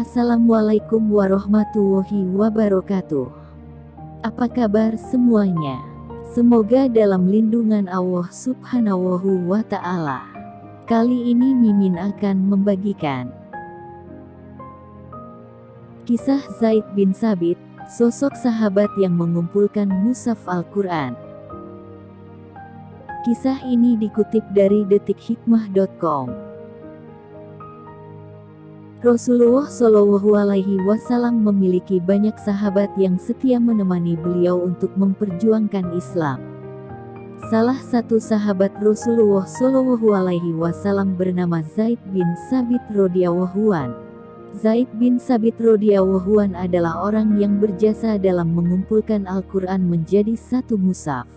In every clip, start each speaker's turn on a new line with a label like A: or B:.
A: Assalamualaikum warahmatullahi wabarakatuh. Apa kabar semuanya? Semoga dalam lindungan Allah Subhanahu wa Ta'ala. Kali ini Mimin akan membagikan kisah Zaid bin Sabit, sosok sahabat yang mengumpulkan mushaf Al-Quran. Kisah ini dikutip dari detikhikmah.com. Rasulullah Shallallahu Alaihi Wasallam memiliki banyak sahabat yang setia menemani beliau untuk memperjuangkan Islam. Salah satu sahabat Rasulullah Shallallahu Alaihi Wasallam bernama Zaid bin Sabit radhiyallahu an. Zaid bin Sabit radhiyallahu an adalah orang yang berjasa dalam mengumpulkan Al-Quran menjadi satu mushaf.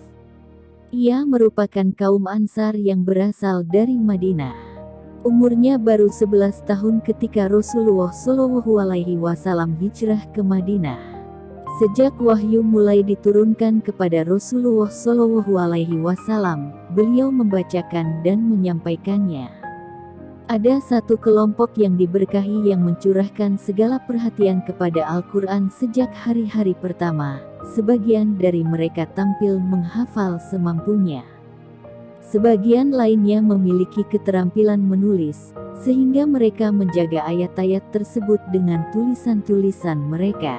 A: Ia merupakan kaum Ansar yang berasal dari Madinah. Umurnya baru 11 tahun ketika Rasulullah Shallallahu Alaihi Wasallam hijrah ke Madinah. Sejak wahyu mulai diturunkan kepada Rasulullah Shallallahu Alaihi Wasallam, beliau membacakan dan menyampaikannya. Ada satu kelompok yang diberkahi yang mencurahkan segala perhatian kepada Al-Quran sejak hari-hari pertama. Sebagian dari mereka tampil menghafal semampunya. Sebagian lainnya memiliki keterampilan menulis, sehingga mereka menjaga ayat-ayat tersebut dengan tulisan-tulisan mereka.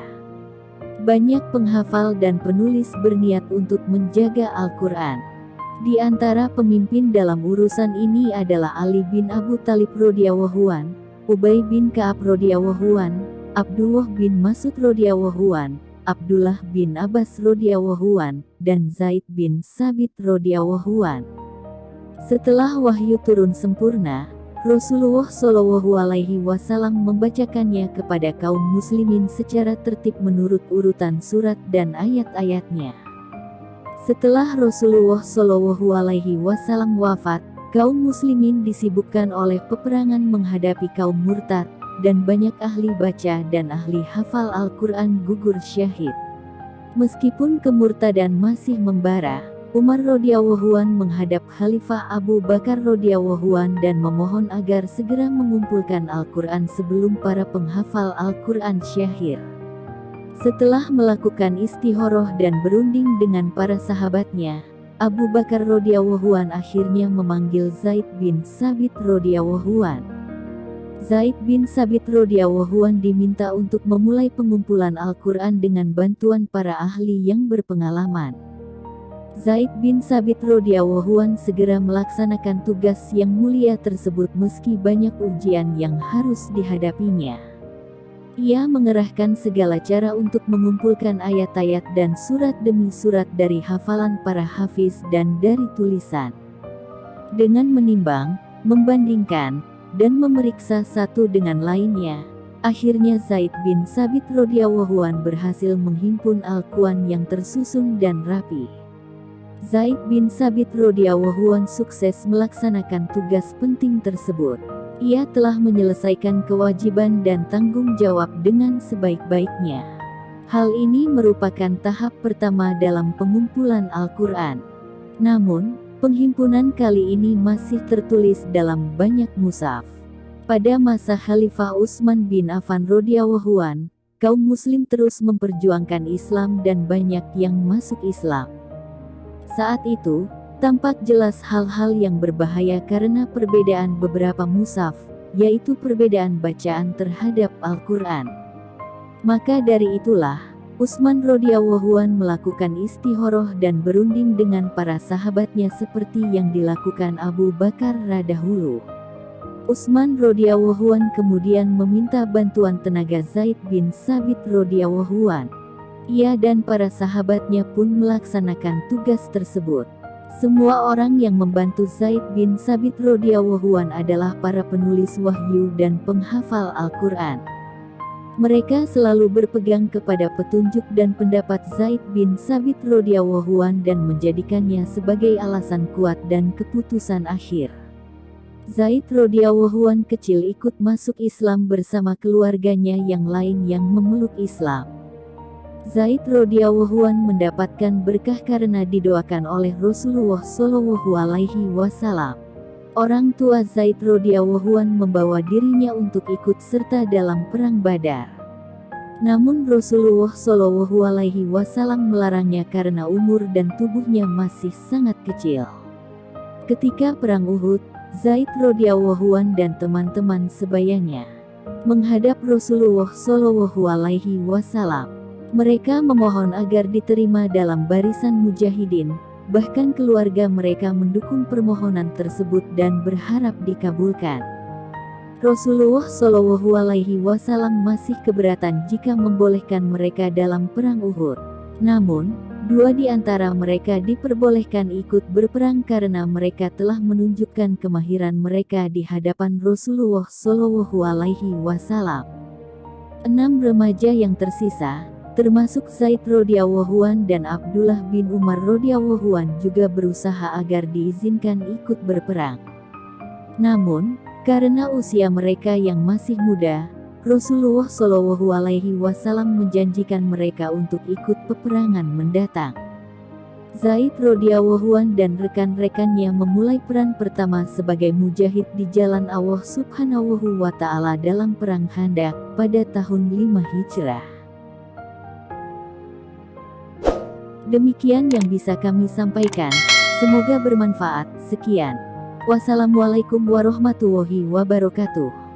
A: Banyak penghafal dan penulis berniat untuk menjaga Al-Quran. Di antara pemimpin dalam urusan ini adalah Ali bin Abu Thalib radhiyallahu an, Ubay bin Ka'ab radhiyallahu an, Abdullah bin Mas'ud radhiyallahu an, Abdullah bin Abbas radhiyallahu an, dan Zaid bin Sabit radhiyallahu an. Setelah wahyu turun sempurna, Rasulullah Shallallahu Alaihi Wasallam membacakannya kepada kaum muslimin secara tertib menurut urutan surat dan ayat-ayatnya. Setelah Rasulullah Shallallahu Alaihi Wasallam wafat, kaum muslimin disibukkan oleh peperangan menghadapi kaum murtad, dan banyak ahli baca dan ahli hafal Al-Quran gugur syahid. Meskipun kemurtadan masih membara, Umar radhiyallahu an menghadap Khalifah Abu Bakar radhiyallahu an dan memohon agar segera mengumpulkan Al-Quran sebelum para penghafal Al-Quran syahid. Setelah melakukan istikharah dan berunding dengan para sahabatnya, Abu Bakar radhiyallahu an akhirnya memanggil Zaid bin Sabit radhiyallahu an. Zaid bin Sabit radhiyallahu an diminta untuk memulai pengumpulan Al-Quran dengan bantuan para ahli yang berpengalaman. Zaid bin Sabit radhiyallahu an segera melaksanakan tugas yang mulia tersebut meski banyak ujian yang harus dihadapinya. Ia mengerahkan segala cara untuk mengumpulkan ayat-ayat dan surat demi surat dari hafalan para hafiz dan dari tulisan. Dengan menimbang, membandingkan, dan memeriksa satu dengan lainnya, akhirnya Zaid bin Sabit radhiyallahu an berhasil menghimpun Al-Quran yang tersusun dan rapi. Zaid bin Sabit radhiyallahu an sukses melaksanakan tugas penting tersebut. Ia telah menyelesaikan kewajiban dan tanggung jawab dengan sebaik-baiknya. Hal ini merupakan tahap pertama dalam pengumpulan Al-Quran. Namun, penghimpunan kali ini masih tertulis dalam banyak mushaf. Pada masa Khalifah Utsman bin Affan radhiyallahu an, kaum muslim terus memperjuangkan Islam dan banyak yang masuk Islam. Saat itu, tampak jelas hal-hal yang berbahaya karena perbedaan beberapa mushaf, yaitu perbedaan bacaan terhadap Al-Quran. Maka dari itulah, Utsman radhiyallahu an melakukan istikharah dan berunding dengan para sahabatnya seperti yang dilakukan Abu Bakar radhiyallahu. Utsman radhiyallahu an kemudian meminta bantuan tenaga Zaid bin Sabit radhiyallahu an. Ia dan para sahabatnya pun melaksanakan tugas tersebut. Semua orang yang membantu Zaid bin Sabit radhiyallahu an adalah para penulis wahyu dan penghafal Al-Quran. Mereka selalu berpegang kepada petunjuk dan pendapat Zaid bin Sabit radhiyallahu an dan menjadikannya sebagai alasan kuat dan keputusan akhir. Zaid radhiyallahu an kecil ikut masuk Islam bersama keluarganya yang lain yang memeluk Islam. Zaid radhiyallahu an mendapatkan berkah karena didoakan oleh Rasulullah Shallallahu Alaihi Wasallam. Orang tua Zaid radhiyallahu anhu membawa dirinya untuk ikut serta dalam perang Badar. Namun Rasulullah Shallallahu Alaihi Wasallam melarangnya karena umur dan tubuhnya masih sangat kecil. Ketika perang Uhud, Zaid radhiyallahu anhu dan teman-teman sebayanya menghadap Rasulullah Shallallahu Alaihi Wasallam. Mereka memohon agar diterima dalam barisan mujahidin. Bahkan keluarga mereka mendukung permohonan tersebut dan berharap dikabulkan. Rasulullah Shallallahu Alaihi Wasallam masih keberatan jika membolehkan mereka dalam perang Uhud. Namun, dua di antara mereka diperbolehkan ikut berperang karena mereka telah menunjukkan kemahiran mereka di hadapan Rasulullah Shallallahu Alaihi Wasallam. 6 remaja yang tersisa, termasuk Zaid radhiyallahu anhu dan Abdullah bin Umar radhiyallahu anhu juga berusaha agar diizinkan ikut berperang. Namun, karena usia mereka yang masih muda, Rasulullah Shallallahu Alaihi Wasallam menjanjikan mereka untuk ikut peperangan mendatang. Zaid radhiyallahu anhu dan rekan-rekannya memulai peran pertama sebagai mujahid di jalan Allah Subhanahu wa Ta'ala dalam perang Khandaq pada tahun 5 Hijrah. Demikian yang bisa kami sampaikan, semoga bermanfaat. Sekian. Wassalamualaikum warahmatullahi wabarakatuh.